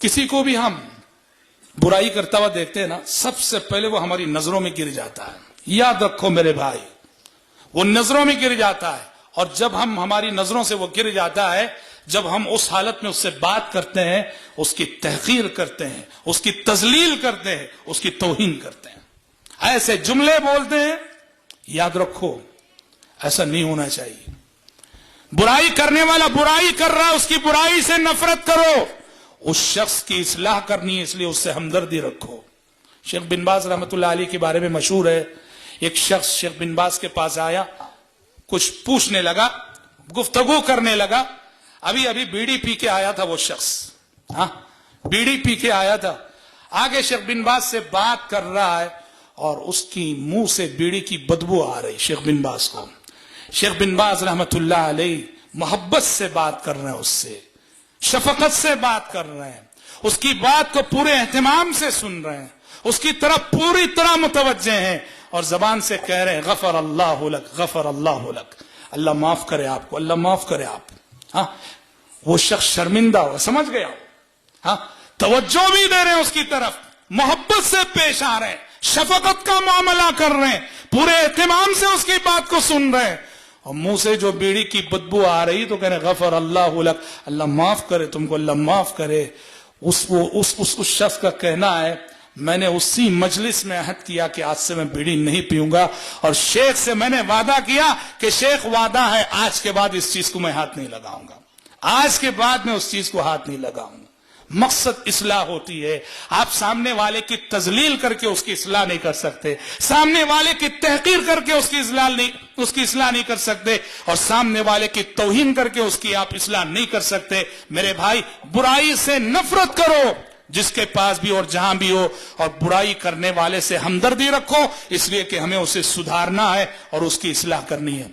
किसी को भी हम बुराई करता हुआ देखते हैं ना, सबसे पहले वो हमारी नजरों में गिर जाता है। याद रखो मेरे भाई, वो नजरों में गिर जाता है। और जब हम हमारी नजरों से वो गिर जाता है, जब हम उस हालत में उससे बात करते हैं, उसकी तहकीर करते हैं, उसकी तजलील करते हैं, उसकी तौहीन करते हैं, ऐसे जुमले बोलते हैं, याद रखो ऐसा नहीं होना चाहिए। बुराई करने वाला बुराई कर रहा है, उसकी बुराई से नफरत करो। उस शख्स की इस्लाह करनी है, इसलिए उससे हमदर्दी रखो। शेख बिन बाज रहमतुल्लाह अलैह के बारे में मशहूर है, एक शख्स शेख बिन बाज के पास आया, कुछ पूछने लगा, गुफ्तगू करने लगा। अभी अभी बीड़ी पी के आया था वो शख्स, बीड़ी पी के आया था। आगे शेख बिन बाज से बात कर रहा है और उसकी मुंह से बीड़ी की बदबू आ रही शेख बिन बाज को। शेख बिन बाज रहमतुल्लाह अलैह मोहब्बत से बात कर रहे हैं, उससे शफकत से बात कर रहे हैं, उसकी बात को पूरे एहतमाम से सुन रहे हैं, उसकी तरफ पूरी तरह मुतवज्जे हैं और जबान से कह रहे हैं गफर अल्लाह लक, गफर अल्लाह लक, अल्लाह माफ करे आपको, अल्लाह माफ करे आप। वो शख्स शर्मिंदा हुआ, समझ गया, तवज्जो भी दे रहे हैं उसकी तरफ, मोहब्बत से पेश आ रहे हैं, शफकत का मामला कर रहे हैं, पूरे एहतमाम से उसकी बात को सुन रहे हैं। और मुंह से जो बीड़ी की बदबू आ रही तो कह रहे गफर अल्लाह लक, अल्लाह माफ करे तुमको, अल्लाह माफ करे। उस शख्स का कहना है, मैंने उसी मजलिस में अहद किया कि आज से मैं बीड़ी नहीं पीऊंगा, और शेख से मैंने वादा किया कि शेख वादा है आज के बाद इस चीज को मैं हाथ नहीं लगाऊंगा, आज के बाद मैं उस चीज को हाथ नहीं लगाऊंगा। मकसद इस्लाह होती है। आप सामने वाले की तजलील करके उसकी इस्लाह नहीं कर सकते, सामने वाले की तहकीर करके उसकी इस्लाह नहीं कर सकते, और सामने वाले की तौहीन करके उसकी आप इस्लाह नहीं कर सकते। मेरे भाई, बुराई से नफरत करो जिसके पास भी और जहां भी हो, और बुराई करने वाले से हमदर्दी रखो, इसलिए कि हमें उसे सुधारना है और उसकी इस्लाह करनी है।